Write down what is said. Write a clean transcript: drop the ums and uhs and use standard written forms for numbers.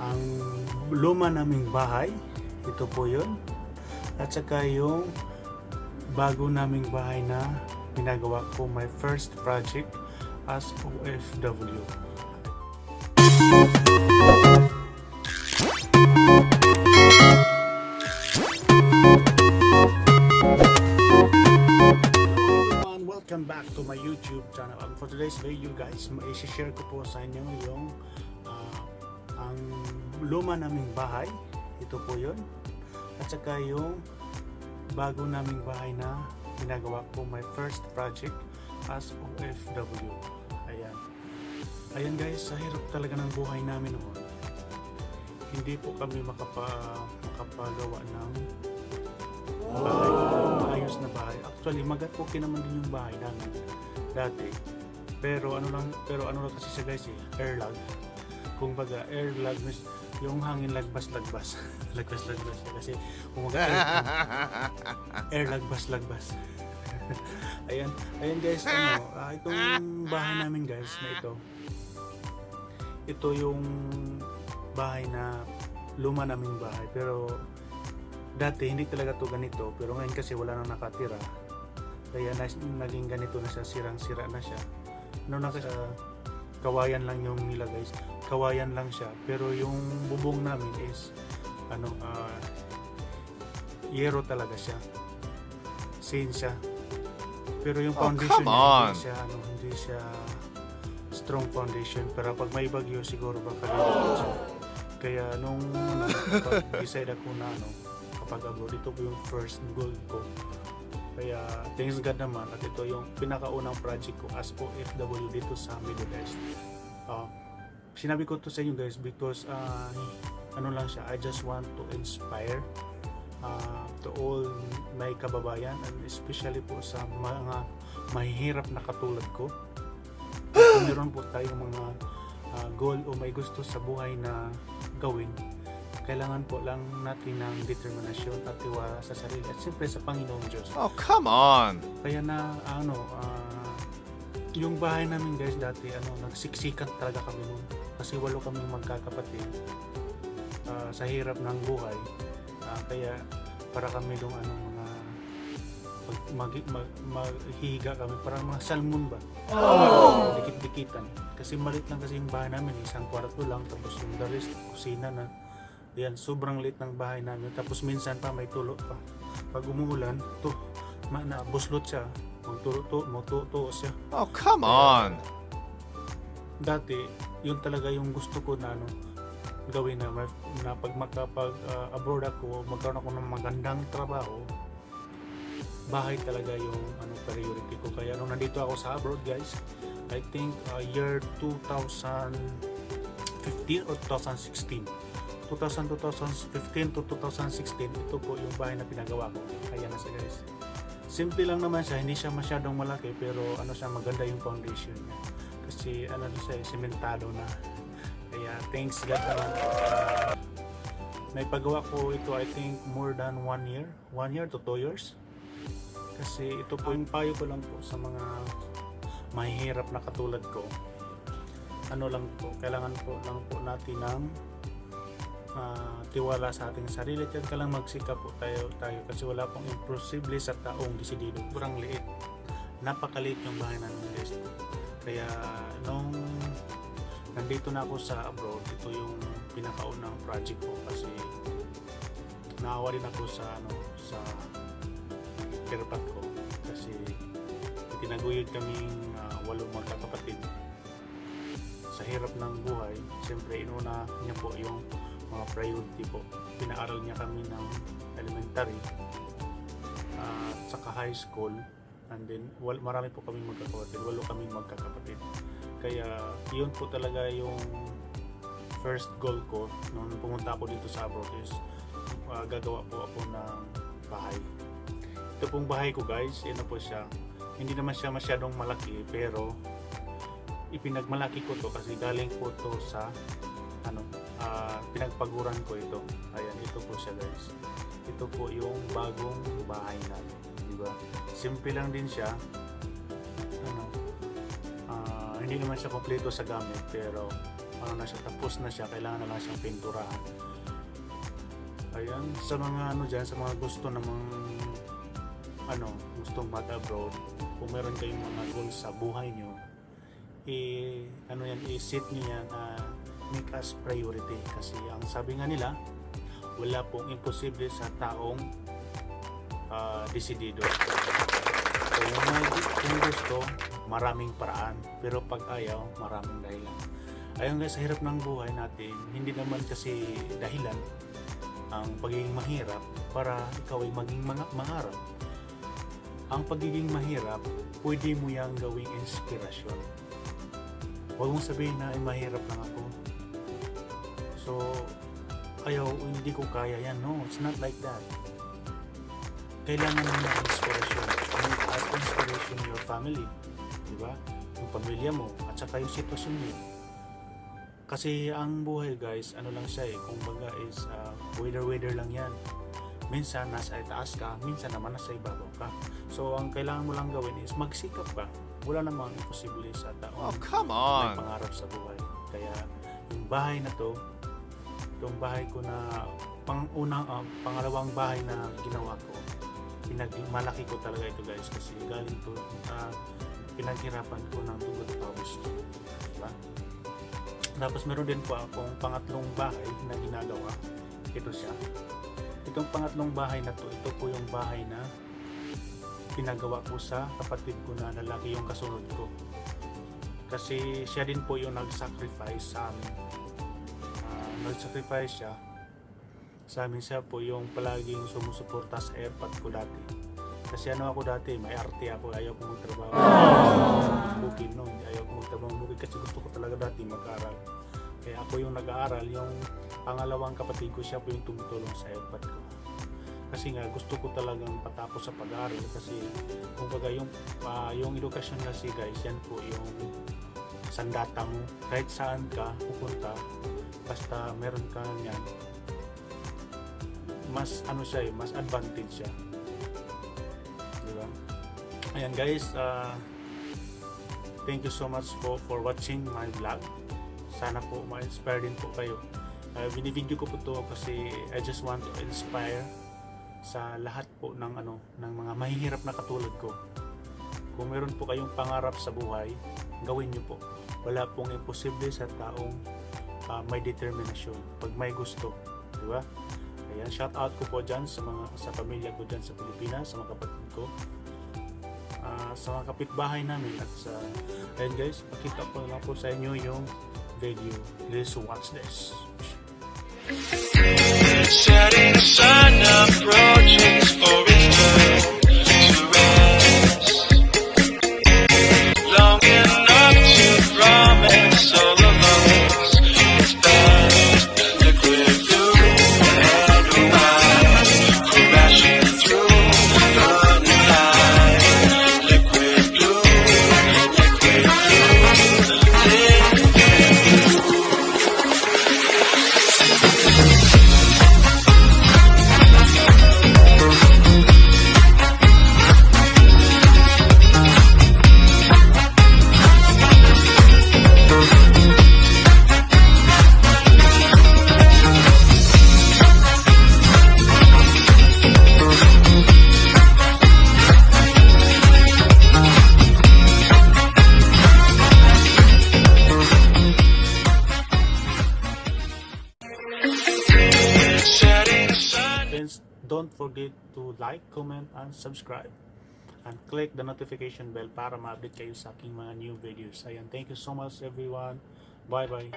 ang luma naming bahay, ito po yun, at saka yung bago naming bahay na ginagawa ko, my first project as OFW. Welcome back to my YouTube channel. For today's video guys, i-share ko po sa inyo yung ang luma naming bahay, ito po yun, at saka yung bago naming bahay na ginagawa ko, my first project as OFW. Ayan guys, sa hirap talaga ng buhay namin noon, hindi po kami makapagawa ng bahay, maayos na bahay. Actually, okay naman din yung bahay namin dati. Pero ano lang kasi siya guys, airlag. Kung baga, airlag means yung hangin lagbas-lagbas. Lagbas-lagbas siya kasi air lagbas-lagbas. Ayan guys, itong bahay namin guys na ito yung bahay na luma naming bahay, pero dati hindi talaga to ganito, pero ngayon kasi wala nang nakatira, kaya naging ganito na siya, sirang-sira na siya. Kawayan lang yung nila guys, kawayan lang siya, pero yung bubong namin is yero talaga siya, sin siya, pero yung foundation niya hindi siya strong foundation, pero pag may bagyo siguro baka lilipad siya. Kaya nung pag-decide ako na kapag abroad, ito po yung first goal ko. Kaya thanks God naman at ito yung pinakaunang project ko as OFW dito sa Middle East. Sinabi ko to sa inyo guys because lang siya, I just want to inspire to all my kababayan, and especially po sa mga mahihirap na katulad ko. Kung meron po tayong mga goal o may gusto sa buhay na gawin, kailangan po lang natin ng determinasyon at tiwala sa sarili at siyempre sa Panginoong Diyos. Oh, come on! Kaya na yung bahay namin guys dati, nagsiksikan talaga kami noon kasi 8 kaming magkakapatid sa hirap ng buhay. Kaya para kami dong maghihiga kami, parang mga salmon ba? Dikit-dikitan. Kasi malit lang kasi yung bahay namin, isang kwarto lang, tapos yung the rest, kusina na. Yan, sobrang lit ng bahay namin. Tapos minsan pa may tulo pa. Pag umuulan, buslot siya. Magtuto siya. Oh, come on! Dati, yun talaga yung gusto ko na gawin na pag abroad ako, magkaroon ako ng magandang trabaho, bahay talaga yung priority ko. Kaya nung nandito ako sa abroad guys, I think year 2015 or 2016, 2015 to 2016, ito po yung bahay na pinagawa ko. Kaya na siya guys, simple lang naman siya, hindi siya masyadong malaki, pero siya, maganda yung foundation niya kasi siya, sementado na. Kaya thanks God naman. Naipagawa ko ito, I think more than 1 year to 2 years. Kasi ito po yung payo ko lang po sa mga mahihirap na katulad ko. Kailangan po natin ng tiwala sa ating sarili at kailangan magsikap po tayo kasi wala pong imposible sa taong desidido. Kurang liit, napakaliit yung bahay namin guys. Kaya nung nandito na ako sa abroad, ito yung pinakaunang project ko kasi naawa din ako sa kirpat ko kasi tinaguyod kaming 8 magkakapatid sa hirap ng buhay. Siyempre inuna niya po yung mga priority po. Pinaaral niya kami ng elementary at saka high school, and then marami po kaming magkakapatid, 8 kaming magkakapatid. Kaya yun po talaga yung first goal ko nung pumunta ako dito sa abroad is gagawa po ako ng bahay. Ito pong bahay ko guys, po siya. Hindi naman siya masyadong malaki, pero ipinagmalaki ko to kasi galing po to sa pinagpaguran ko ito. Ayan, ito po siya guys. Ito po yung bagong bahay natin, di ba? Simple lang din siya. Hindi naman siya kompleto sa gamit, pero ano na siya, tapos na siya, kailangan na lang siyang pinturahan. Ayan, sa mga ano dyan, sa mga gusto namang gustong mag-abroad, kung meron kayong mga goals sa buhay nyo, i-set nyo yan na make us priority, kasi ang sabi nga nila, wala pong imposible sa taong desidido. So, kung gusto, maraming paraan, pero pag ayaw, maraming dahilan. Ayun guys, sa hirap ng buhay natin, hindi naman kasi dahilan ang pagiging mahirap para ikaw ay maging mangarap. Ang pagiging mahirap, pwede mo yang gawing inspirasyon. Huwag mong sabihin na ay mahirap lang ako, so hindi ko kaya yan. No, it's not like that. Kailangan mo ng inspirasyon. Make as inspiration your family, diba? Yung pamilya mo at saka yung sitwasyon mo. Kasi ang buhay guys, ano lang siya kumbaga is weather lang yan. Minsan nasa itaas ka, minsan naman nasa ibabaw ka. So ang kailangan mo lang gawin is magsikap ka. Wala namang imposible sa taong come may on. pangarap sa buhay. Kaya yung bahay na to, itong bahay ko na pangalawang bahay na ginawa ko, malaki ko talaga ito guys, kasi galing to pinaghirapan ko ng tugod at pawis ko, diba? Tapos meron din po akong pangatlong bahay na ginagawa. Ito siya. Itong pangatlong bahay na to, ito po yung bahay na pinagawa ko sa kapatid ko na lalaki, yung kasunod ko. Kasi siya din po yung nag-sacrifice sa amin. Nag-sacrifice siya sa amin. Siya po yung palaging sumusuporta sa airpot ko dati. Kasi ako dati, may arte ako, ayaw ko magtrabaho. Bukid no, ayaw ko magtrabaho bukid kasi gusto ko talaga dati mag-aral. Kaya ako yung nag-aaral, yung pangalawang kapatid ko, siya po yung tumutulong sa airpot ko. Kasi nga gusto ko talagang patapos sa pag-aaral, kasi kumbaga yung edukasyon kasi guys, yan po yung sandata mo. Kahit saan ka pupunta, basta meron ka yan, mas mas advantage siya. Diba? Ayan guys, thank you so much for watching my vlog. Sana po ma-inspire din po kayo. Binibideo ko po to kasi I just want to inspire sa lahat po ng mga mahihirap na katulad ko. Kung meron po kayong pangarap sa buhay, gawin niyo po. Wala pong imposible sa taong may determinasyon, pag may gusto, di ba? Ayan, shout out ko po dyan sa pamilya ko dyan sa Pilipinas, sa mga kapatid ko, sa mga kapitbahay namin, at ayan guys, pakita ko lang po sa inyo yung video. Please watch this. Setting sun approaches for its turn to rest. Long enough to promise all of us it's best. Liquid blue and white, crashing through the night. Liquid blue, liquid blue, Don't forget to like, comment, and subscribe. And click the notification bell para ma-update kayo sa aking mga new videos. Ayan, thank you so much everyone. Bye-bye.